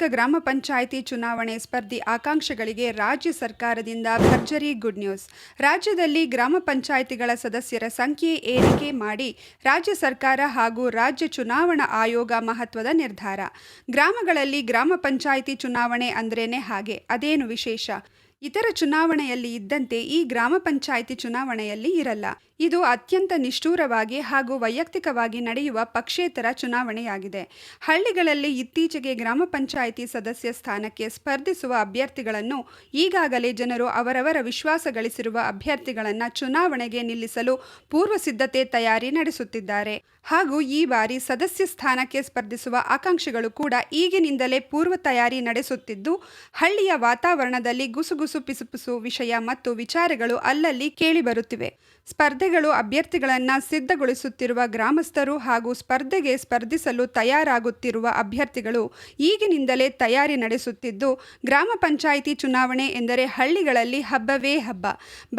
ಕರ್ನಾಟಕ ಗ್ರಾಮ ಪಂಚಾಯಿತಿ ಚುನಾವಣೆ ಸ್ಪರ್ಧಿ ಆಕಾಂಕ್ಷಿಗಳಿಗೆ ರಾಜ್ಯ ಸರ್ಕಾರದಿಂದ ಭರ್ಜರಿ ಗುಡ್ ನ್ಯೂಸ್. ರಾಜ್ಯದಲ್ಲಿ ಗ್ರಾಮ ಪಂಚಾಯಿತಿಗಳ ಸದಸ್ಯರ ಸಂಖ್ಯೆ ಏರಿಕೆ ಮಾಡಿ ರಾಜ್ಯ ಸರ್ಕಾರ ಹಾಗೂ ರಾಜ್ಯ ಚುನಾವಣಾ ಆಯೋಗ ಮಹತ್ವದ ನಿರ್ಧಾರ. ಗ್ರಾಮಗಳಲ್ಲಿ ಗ್ರಾಮ ಪಂಚಾಯಿತಿ ಚುನಾವಣೆ ಅಂದ್ರೇನೆ ಹಾಗೆ, ಅದೇನು ವಿಶೇಷ? ಇತರ ಚುನಾವಣೆಯಲ್ಲಿ ಇದ್ದಂತೆ ಈ ಗ್ರಾಮ ಪಂಚಾಯಿತಿ ಚುನಾವಣೆಯಲ್ಲಿ ಇರಲ್ಲ. ಇದು ಅತ್ಯಂತ ನಿಷ್ಠೂರವಾಗಿ ಹಾಗೂ ವೈಯಕ್ತಿಕವಾಗಿ ನಡೆಯುವ ಪಕ್ಷೇತರ ಚುನಾವಣೆಯಾಗಿದೆ. ಹಳ್ಳಿಗಳಲ್ಲಿ ಇತ್ತೀಚೆಗೆ ಗ್ರಾಮ ಪಂಚಾಯಿತಿ ಸದಸ್ಯ ಸ್ಥಾನಕ್ಕೆ ಸ್ಪರ್ಧಿಸುವ ಅಭ್ಯರ್ಥಿಗಳನ್ನು ಈಗಾಗಲೇ ಜನರು ಅವರವರ ವಿಶ್ವಾಸ ಗಳಿಸಿರುವ ಅಭ್ಯರ್ಥಿಗಳನ್ನು ಚುನಾವಣೆಗೆ ನಿಲ್ಲಿಸಲು ಪೂರ್ವ ಸಿದ್ಧತೆ ತಯಾರಿ ನಡೆಸುತ್ತಿದ್ದಾರೆ. ಹಾಗೂ ಈ ಬಾರಿ ಸದಸ್ಯ ಸ್ಥಾನಕ್ಕೆ ಸ್ಪರ್ಧಿಸುವ ಆಕಾಂಕ್ಷಿಗಳು ಕೂಡ ಈಗಿನಿಂದಲೇ ಪೂರ್ವ ತಯಾರಿ ನಡೆಸುತ್ತಿದ್ದು, ಹಳ್ಳಿಯ ವಾತಾವರಣದಲ್ಲಿ ಗುಸುಗುಸು ಪಿಸುಪಿಸು ವಿಷಯ ಮತ್ತು ವಿಚಾರಗಳು ಅಲ್ಲಲ್ಲಿ ಕೇಳಿಬರುತ್ತಿವೆ. ಸ್ಪರ್ಧೆಗಳು ಅಭ್ಯರ್ಥಿಗಳನ್ನು ಸಿದ್ಧಗೊಳಿಸುತ್ತಿರುವ ಗ್ರಾಮಸ್ಥರು ಹಾಗೂ ಸ್ಪರ್ಧೆಗೆ ಸ್ಪರ್ಧಿಸಲು ತಯಾರಾಗುತ್ತಿರುವ ಅಭ್ಯರ್ಥಿಗಳು ಈಗಿನಿಂದಲೇ ತಯಾರಿ ನಡೆಸುತ್ತಿದ್ದು, ಗ್ರಾಮ ಪಂಚಾಯಿತಿ ಚುನಾವಣೆ ಎಂದರೆ ಹಳ್ಳಿಗಳಲ್ಲಿ ಹಬ್ಬವೇ ಹಬ್ಬ.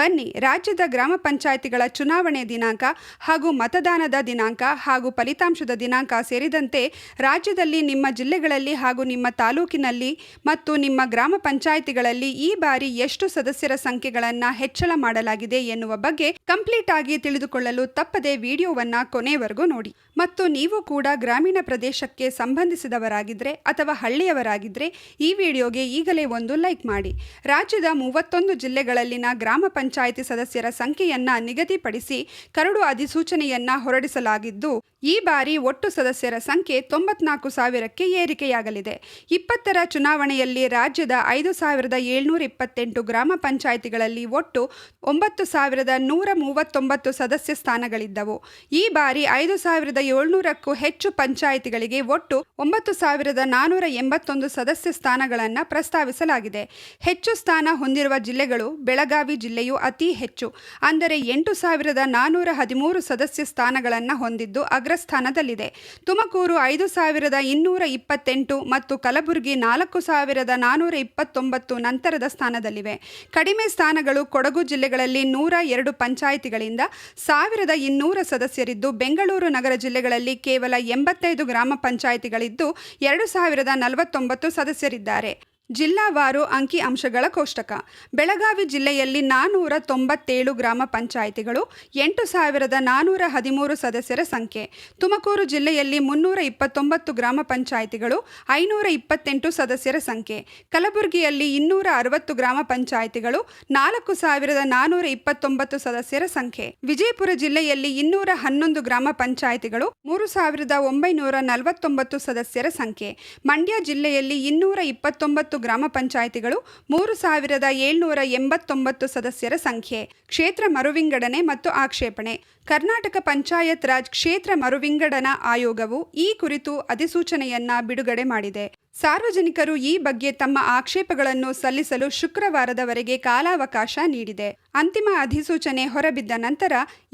ಬನ್ನಿ, ರಾಜ್ಯದ ಗ್ರಾಮ ಪಂಚಾಯಿತಿಗಳ ಚುನಾವಣೆ ದಿನಾಂಕ ಹಾಗೂ ಮತದಾನದ ದಿನಾಂಕ ಹಾಗೂ ಫಲಿತಾಂಶದ ದಿನಾಂಕ ಸೇರಿದಂತೆ ರಾಜ್ಯದಲ್ಲಿ ನಿಮ್ಮ ಜಿಲ್ಲೆಗಳಲ್ಲಿ ಹಾಗೂ ನಿಮ್ಮ ತಾಲೂಕಿನಲ್ಲಿ ಮತ್ತು ನಿಮ್ಮ ಗ್ರಾಮ ಪಂಚಾಯಿತಿಗಳಲ್ಲಿ ಈ ಬಾರಿ ಎಷ್ಟು ಸದಸ್ಯರ ಸಂಖ್ಯೆಗಳನ್ನು ಹೆಚ್ಚಳ ಮಾಡಲಾಗಿದೆ ಎನ್ನುವ ಬಗ್ಗೆ ಕಂಪ್ಲೀಟ್ ಆಗಿ ತಿಳಿದುಕೊಳ್ಳಲು ತಪ್ಪದೆ ವಿಡಿಯೋವನ್ನು ಕೊನೆಯವರೆಗೂ ನೋಡಿ. ಮತ್ತು ನೀವು ಕೂಡ ಗ್ರಾಮೀಣ ಪ್ರದೇಶಕ್ಕೆ ಸಂಬಂಧಿಸಿದವರಾಗಿದ್ದರೆ ಅಥವಾ ಹಳ್ಳಿಯವರಾಗಿದ್ದರೆ ಈ ವಿಡಿಯೋಗೆ ಈಗಲೇ ಒಂದು ಲೈಕ್ ಮಾಡಿ. ರಾಜ್ಯದ 31 ಜಿಲ್ಲೆಗಳಲ್ಲಿನ ಗ್ರಾಮ ಪಂಚಾಯಿತಿ ಸದಸ್ಯರ ಸಂಖ್ಯೆಯನ್ನು ನಿಗದಿಪಡಿಸಿ ಕರಡು ಅಧಿಸೂಚನೆಯನ್ನು ಹೊರಡಿಸಲಾಗಿದ್ದು, ಈ ಬಾರಿ ಒಟ್ಟು ಸದಸ್ಯರ ಸಂಖ್ಯೆ 94,000ಕ್ಕೆ ಏರಿಕೆಯಾಗಲಿದೆ. 20ರ ಚುನಾವಣೆಯಲ್ಲಿ ರಾಜ್ಯದ 5,728 ಗ್ರಾಮ ಪಂಚಾಯಿತಿಗಳಲ್ಲಿ ಒಟ್ಟು 9,139 ಸದಸ್ಯ ಸ್ಥಾನಗಳಿದ್ದವು. ಈ ಬಾರಿ 5,700ಕ್ಕೂ ಹೆಚ್ಚು ಪಂಚಾಯಿತಿಗಳಿಗೆ ಒಟ್ಟು 9,481 ಸದಸ್ಯ ಸ್ಥಾನಗಳನ್ನು ಪ್ರಸ್ತಾವಿಸಲಾಗಿದೆ. ಹೆಚ್ಚು ಸ್ಥಾನ ಹೊಂದಿರುವ ಜಿಲ್ಲೆಗಳು: ಬೆಳಗಾವಿ ಜಿಲ್ಲೆಯು ಅತಿ ಹೆಚ್ಚು, ಅಂದರೆ 8,413 ಸದಸ್ಯ ಸ್ಥಾನಗಳನ್ನು ಹೊಂದಿದ್ದು ಅಗ್ರಸ್ಥಾನದಲ್ಲಿದೆ. ತುಮಕೂರು 5,228 ಮತ್ತು ಕಲಬುರಗಿ 4,429 ನಂತರದ ಸ್ಥಾನದಲ್ಲಿವೆ. ಕಡಿಮೆ ಸ್ಥಾನಗಳು ಕೊಡಗು ಜಿಲ್ಲೆಗಳಲ್ಲಿ 102 ಪಂಚಾಯಿತಿಗಳಿಂದ 1,200 ಸದಸ್ಯರಿದ್ದು, ಬೆಂಗಳೂರು ನಗರ ಜಿಲ್ಲೆಗಳಲ್ಲಿ ಕೇವಲ 85 ಗ್ರಾಮ ಪಂಚಾಯಿತಿಗಳಿದ್ದು 2,049 ಸದಸ್ಯರಿದ್ದಾರೆ. ಜಿಲ್ಲಾವಾರು ಅಂಕಿ ಅಂಶಗಳ ಕೋಷ್ಟಕ: ಬೆಳಗಾವಿ ಜಿಲ್ಲೆಯಲ್ಲಿ 497 ಗ್ರಾಮ ಪಂಚಾಯಿತಿಗಳು, 8,413 ಸದಸ್ಯರ ಸಂಖ್ಯೆ. ತುಮಕೂರು ಜಿಲ್ಲೆಯಲ್ಲಿ 329 ಗ್ರಾಮ ಪಂಚಾಯಿತಿಗಳು, 528 ಸದಸ್ಯರ ಸಂಖ್ಯೆ. ಕಲಬುರಗಿಯಲ್ಲಿ 260 ಗ್ರಾಮ ಪಂಚಾಯಿತಿಗಳು, 4,429 ಸದಸ್ಯರ ಸಂಖ್ಯೆ. ವಿಜಯಪುರ ಜಿಲ್ಲೆಯಲ್ಲಿ 211 ಗ್ರಾಮ ಪಂಚಾಯಿತಿಗಳು, 3,949 ಸದಸ್ಯರ ಸಂಖ್ಯೆ. ಮಂಡ್ಯ ಜಿಲ್ಲೆಯಲ್ಲಿ 229 ಗ್ರಾಮ ಪಂಚಾಯಿತಿಗಳು, 3,789 ಸದಸ್ಯರ ಸಂಖ್ಯೆ. ಕ್ಷೇತ್ರ ಮರುವಿಂಗಡಣೆ ಮತ್ತು ಆಕ್ಷೇಪಣೆ: ಕರ್ನಾಟಕ ಪಂಚಾಯತ್ ರಾಜ್ ಕ್ಷೇತ್ರ ಮರುವಿಂಗಡಣಾ ಆಯೋಗವು ಈ ಕುರಿತು ಅಧಿಸೂಚನೆಯನ್ನ ಬಿಡುಗಡೆ ಮಾಡಿದೆ. ಸಾರ್ವಜನಿಕರು ಈ ಬಗ್ಗೆ ತಮ್ಮ ಆಕ್ಷೇಪಗಳನ್ನು ಸಲ್ಲಿಸಲು ಶುಕ್ರವಾರದವರೆಗೆ ಕಾಲಾವಕಾಶ ನೀಡಿದೆ. ಅಂತಿಮ ಅಧಿಸೂಚನೆ ಹೊರಬಿದ್ದ ನಂತರ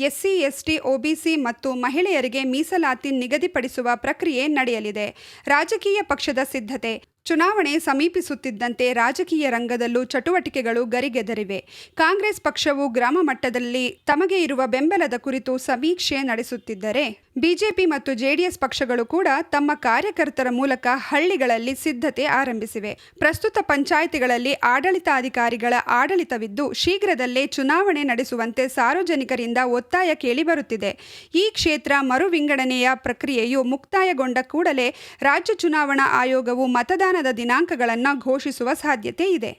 ಎಸ್ಸಿ, ಎಸ್ಟಿ, ಒಬಿಸಿ ಮತ್ತು ಮಹಿಳೆಯರಿಗೆ ಮೀಸಲಾತಿ ನಿಗದಿಪಡಿಸುವ ಪ್ರಕ್ರಿಯೆ ನಡೆಯಲಿದೆ. ರಾಜಕೀಯ ಪಕ್ಷದ ಸಿದ್ಧತೆ: ಚುನಾವಣೆ ಸಮೀಪಿಸುತ್ತಿದ್ದಂತೆ ರಾಜಕೀಯ ರಂಗದಲ್ಲೂ ಚಟುವಟಿಕೆಗಳು ಗರಿಗೆದರಿವೆ. ಕಾಂಗ್ರೆಸ್ ಪಕ್ಷವು ಗ್ರಾಮ ಮಟ್ಟದಲ್ಲಿ ತಮಗೆ ಇರುವ ಬೆಂಬಲದ ಕುರಿತು ಸಮೀಕ್ಷೆ ನಡೆಸುತ್ತಿದ್ದರೆ, ಬಿಜೆಪಿ ಮತ್ತು ಜೆಡಿಎಸ್ ಪಕ್ಷಗಳು ಕೂಡ ತಮ್ಮ ಕಾರ್ಯಕರ್ತರ ಮೂಲಕ ಹಳ್ಳಿಗಳಲ್ಲಿ ಸಿದ್ಧತೆ ಆರಂಭಿಸಿವೆ. ಪ್ರಸ್ತುತ ಪಂಚಾಯಿತಿಗಳಲ್ಲಿ ಆಡಳಿತಾಧಿಕಾರಿಗಳ ಆಡಳಿತವಿದ್ದು, ಶೀಘ್ರದಲ್ಲೇ ಚುನಾವಣೆ ನಡೆಸುವಂತೆ ಸಾರ್ವಜನಿಕರಿಂದ ಒತ್ತಾಯ ಕೇಳಿಬರುತ್ತಿದೆ. ಈ ಕ್ಷೇತ್ರ ಮರುವಿಂಗಡಣೆಯ ಪ್ರಕ್ರಿಯೆಯು ಮುಕ್ತಾಯಗೊಂಡ ಕೂಡಲೇ ರಾಜ್ಯ ಚುನಾವಣಾ ಆಯೋಗವು ಮತದಾನದ ದಿನಾಂಕಗಳನ್ನು ಘೋಷಿಸುವ ಸಾಧ್ಯತೆ ಇದೆ.